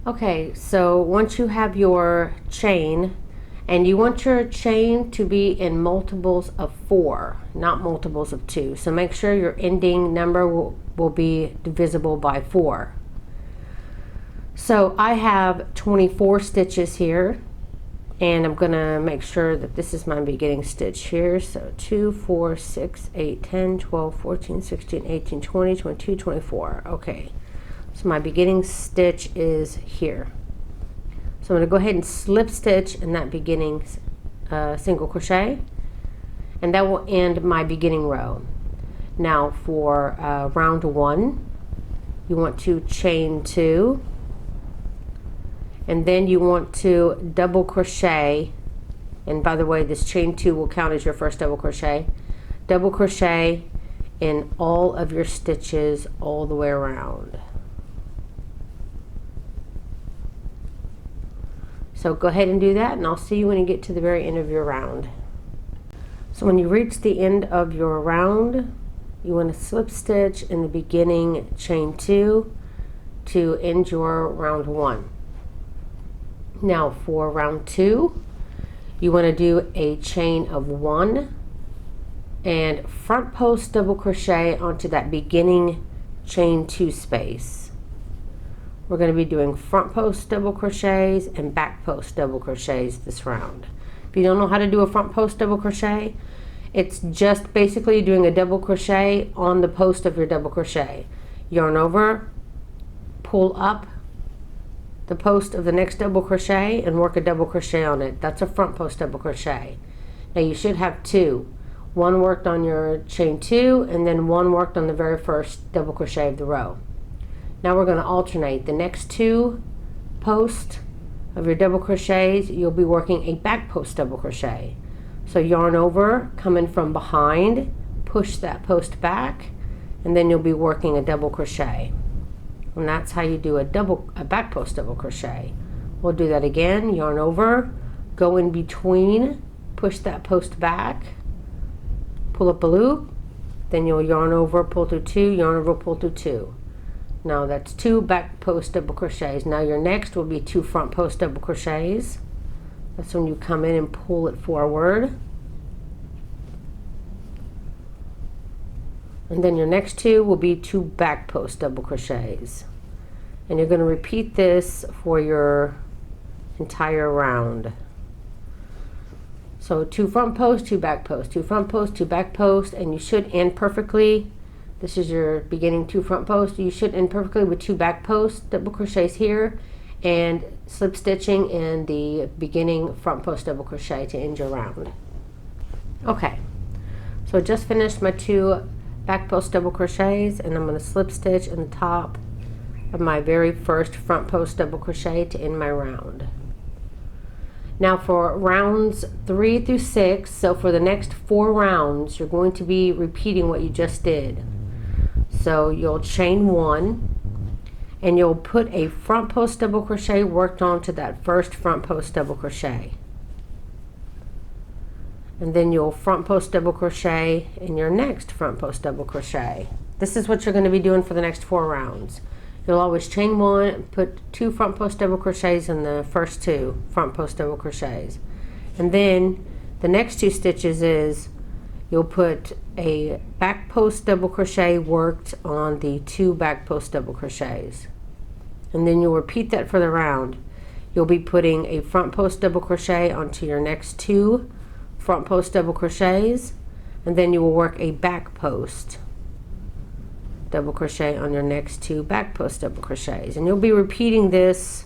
Okay, so once you have your chain, and you want your chain to be in multiples of 4, not multiples of 2. So make sure your ending number will be divisible by 4. So I have 24 stitches here, and I'm gonna make sure that this is my beginning stitch here. So 2, 4, 6, 8, 10, 12, 14, 16, 18, 20, 22, 24. Okay, so my beginning stitch is here. So I'm going to go ahead and slip stitch in that beginning single crochet, and that will end my beginning row. Now for round 1, you want to chain 2, and then you want to double crochet, and by the way, this chain 2 will count as your first double crochet. Double crochet in all of your stitches all the way around. So go ahead and do that, and I'll see you when you get to the very end of your round. So when you reach the end of your round, you want to slip stitch in the beginning chain 2 to end your round 1. Now for round 2, you want to do a chain of 1 and front post double crochet onto that beginning chain 2 space. We're going to be doing front post double crochets and back post double crochets this round. If you don't know how to do a front post double crochet, it's just basically doing a double crochet on the post of your double crochet. Yarn over, pull up the post of the next double crochet and work a double crochet on it. That's a front post double crochet. Now you should have 2. One worked on your chain 2, and then one worked on the very first double crochet of the row. Now we're going to alternate. The next 2 posts of your double crochets, you'll be working a back post double crochet. So yarn over, come in from behind, push that post back, and then you'll be working a double crochet. And that's how you do a back post double crochet. We'll do that again. Yarn over, go in between, push that post back, pull up a loop, then you'll yarn over, pull through 2, yarn over, pull through 2. Now that's 2 back post double crochets. Now your next will be 2 front post double crochets. That's when you come in and pull it forward. And then your next 2 will be 2 back post double crochets. And you're going to repeat this for your entire round. So 2 front post, 2 back post, 2 front post, 2 back post, and you should end perfectly. This is your beginning 2 front posts. You should end perfectly with 2 back posts, double crochets here, and slip stitching in the beginning front post double crochet to end your round. Okay, so I just finished my 2 back post double crochets, and I'm going to slip stitch in the top of my very first front post double crochet to end my round. Now for rounds 3 through 6, so for the next 4 rounds, you're going to be repeating what you just did. So you'll chain 1, and you'll put a front post double crochet worked onto that first front post double crochet. And then you'll front post double crochet in your next front post double crochet. This is what you're going to be doing for the next 4 rounds. You'll always chain 1 and put 2 front post double crochets in the first 2 front post double crochets. And then the next 2 stitches is you'll put a back post double crochet worked on the 2 back post double crochets. And then you'll repeat that for the round. You'll be putting a front post double crochet onto your next 2 front post double crochets, and then you will work a back post double crochet on your next 2 back post double crochets. And you'll be repeating this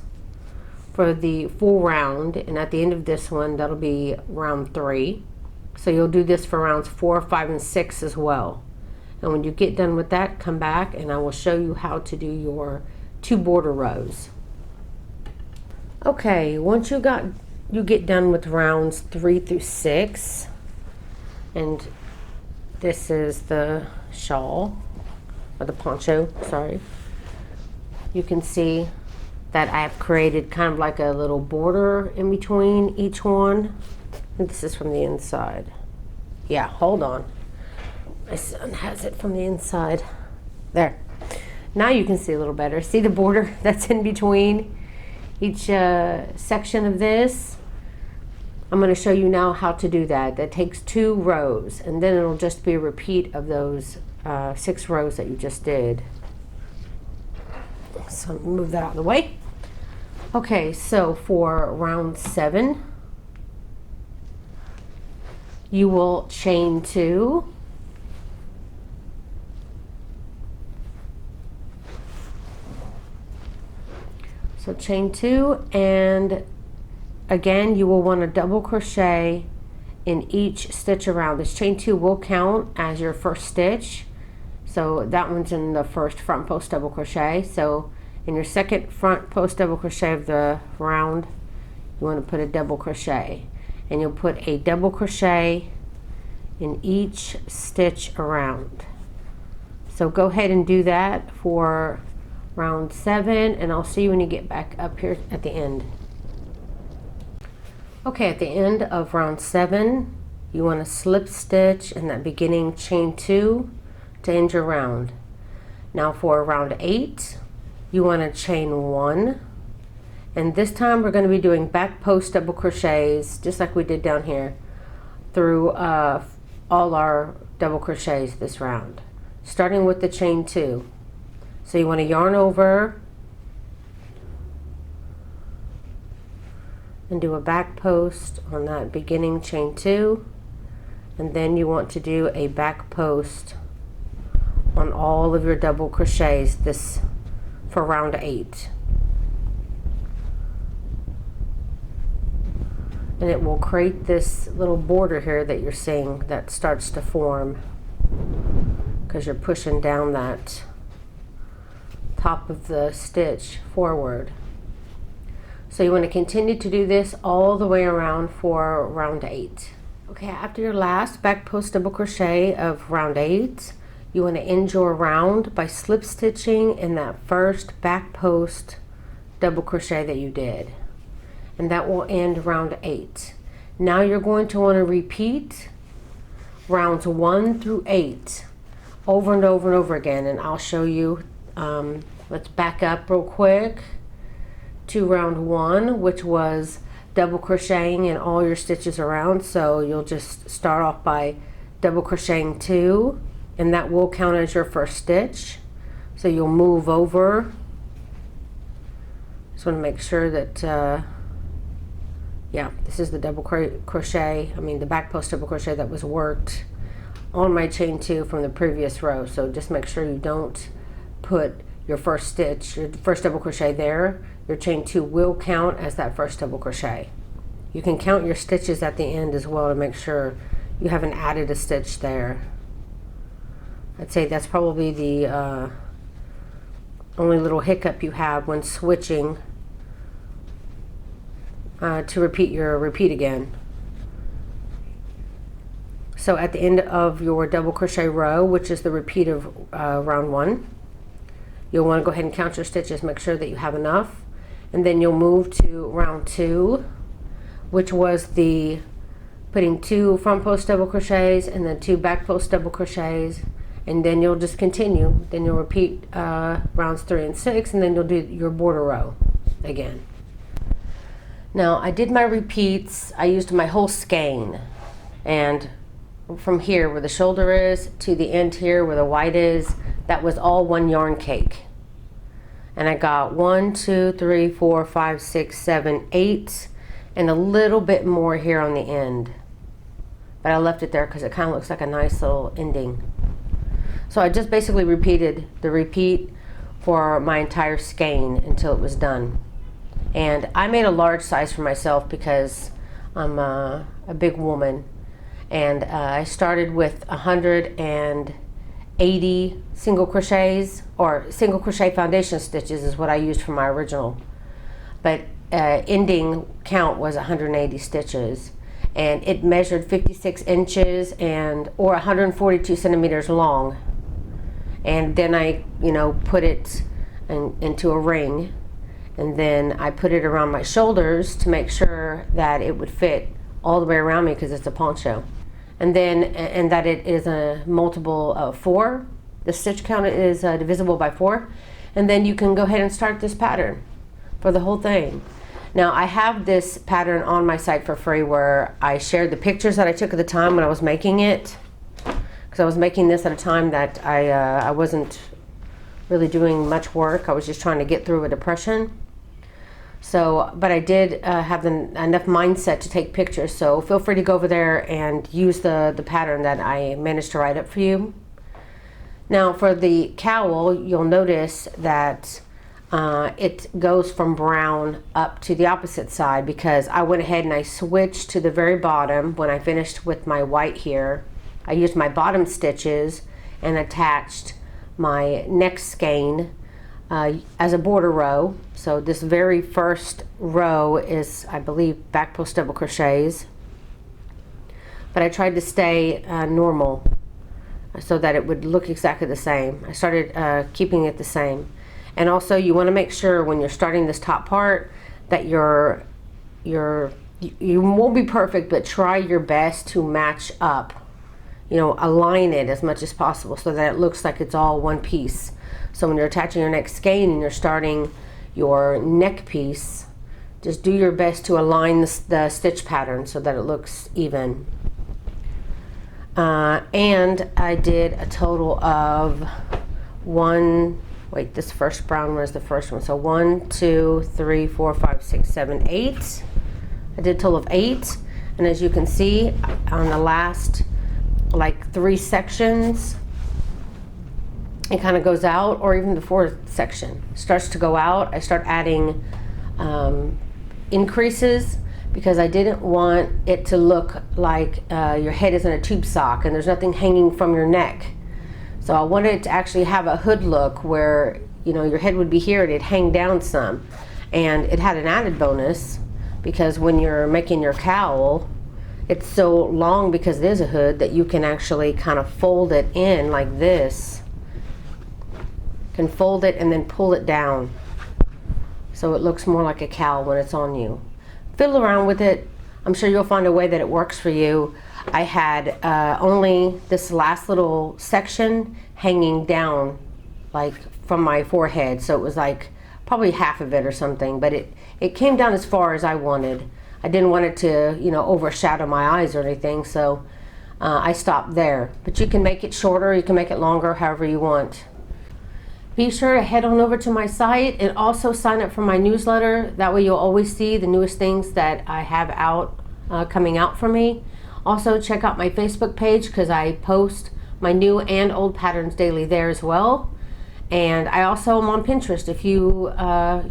for the full round, and at the end of this one, that'll be round 3. So you'll do this for rounds 4, 5, and 6 as well. And when you get done with that, come back and I will show you how to do your 2 border rows. Okay, once you get done with rounds 3 through 6, and this is the shawl, or the poncho, sorry. You can see that I have created kind of like a little border in between each one. And this is from the inside. Yeah, hold on. My son has it from the inside. There. Now you can see a little better. See the border that's in between? section of this. I'm going to show you now how to do that. That takes 2 rows, and then it'll just be a repeat of those 6 rows that you just did. So move that out of the way. Okay, so for round 7, you will chain 2, so chain 2, and again you will want to double crochet in each stitch around. This chain 2 will count as your first stitch, so that one's in the first front post double crochet. So in your second front post double crochet of the round, you want to put a double crochet, and you'll put a double crochet in each stitch around. So go ahead and do that for round 7, and I'll see you when you get back up here at the end. Okay, at the end of round 7, you want to slip stitch in that beginning chain 2 to end your round. Now for round 8, you want to chain 1, and this time we're going to be doing back post double crochets just like we did down here through all our double crochets this round, starting with the chain 2. So you want to yarn over and do a back post on that beginning chain 2, and then you want to do a back post on all of your double crochets this for round 8, and it will create this little border here that you're seeing that starts to form because you're pushing down that top of the stitch forward. So you want to continue to do this all the way around for round 8. Okay, after your last back post double crochet of round 8, you want to end your round by slip stitching in that first back post double crochet that you did, and that will end round 8. Now you're going to want to repeat rounds 1 through 8 over and over and over again, and I'll show you. Let's back up real quick to round 1, which was double crocheting in all your stitches around. So you'll just start off by double crocheting 2, and that will count as your first stitch. So you'll move over. Just want to make sure that yeah, this is the double crochet, the back post double crochet that was worked on my chain 2 from the previous row. So just make sure you don't put your first stitch, your first double crochet there. Your chain 2 will count as that first double crochet. You can count your stitches at the end as well to make sure you haven't added a stitch there. I'd say that's probably the only little hiccup you have when switching to repeat your repeat again. So at the end of your double crochet row, which is the repeat of round 1, you'll want to go ahead and count your stitches, make sure that you have enough, and then you'll move to round 2, which was the putting 2 front post double crochets and then 2 back post double crochets, and then you'll just continue. Then you'll repeat rounds 3 and 6, and then you'll do your border row again. Now I did my repeats. I used my whole skein, and from here where the shoulder is to the end here where the white is, that was all one yarn cake. And I got 1, 2, 3, 4, 5, 6, 7, 8, and a little bit more here on the end. But I left it there because it kind of looks like a nice little ending. So I just basically repeated the repeat for my entire skein until it was done. And I made a large size for myself because I'm a big woman. And I started with 180 single crochets, or single crochet foundation stitches is what I used for my original. But ending count was 180 stitches. And it measured 56 inches or 142 centimeters long. And then I, put it into a ring, and then I put it around my shoulders to make sure that it would fit all the way around me because it's a poncho. And that it is a multiple of 4. The stitch count is divisible by 4. And then you can go ahead and start this pattern for the whole thing. Now I have this pattern on my site for free where I shared the pictures that I took at the time when I was making it, because I was making this at a time that I wasn't really doing much work. I was just trying to get through a depression. So, but I did have enough mindset to take pictures, so feel free to go over there and use the pattern that I managed to write up for you. Now for the cowl, you'll notice that it goes from brown up to the opposite side, because I went ahead and I switched to the very bottom when I finished with my white here. I used my bottom stitches and attached my next skein as a border row. So this very first row is, I believe, back post double crochets, but I tried to stay normal so that it would look exactly the same. I started keeping it the same. And also you want to make sure when you're starting this top part that you won't be perfect, but try your best to match up, you know, align it as much as possible so that it looks like it's all one piece. So when you're attaching your next skein and you're starting your neck piece, just do your best to align the stitch pattern so that it looks even. And I did a total of this first brown one is the first one. So 1, 2, 3, 4, 5, 6, 7, 8. I did a total of 8. And as you can see on the last like 3 sections, it kind of goes out, or even the 4th section starts to go out. I start adding increases because I didn't want it to look like your head is in a tube sock and there's nothing hanging from your neck. So I wanted it to actually have a hood look where, you know, your head would be here and it'd hang down some. And it had an added bonus because when you're making your cowl, it's so long because it is a hood that you can actually kind of fold it in like this. You can fold it and then pull it down so it looks more like a cowl when it's on you. Fiddle around with it. I'm sure you'll find a way that it works for you. I had only this last little section hanging down like from my forehead, so it was like probably half of it or something, but it came down as far as I wanted. I didn't want it to, you know, overshadow my eyes or anything, so I stopped there. But you can make it shorter, you can make it longer, however you want. Be sure to head on over to my site and also sign up for my newsletter. That way you'll always see the newest things that I have out, coming out for me. Also check out my Facebook page because I post my new and old patterns daily there as well. And I also am on Pinterest. If you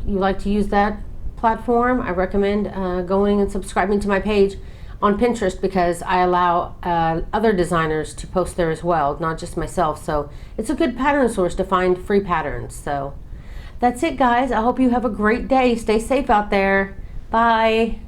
like to use that platform, I recommend going and subscribing to my page on Pinterest because I allow other designers to post there as well, not just myself. So it's a good pattern source to find free patterns. So that's it, guys. I hope you have a great day. Stay safe out there. Bye.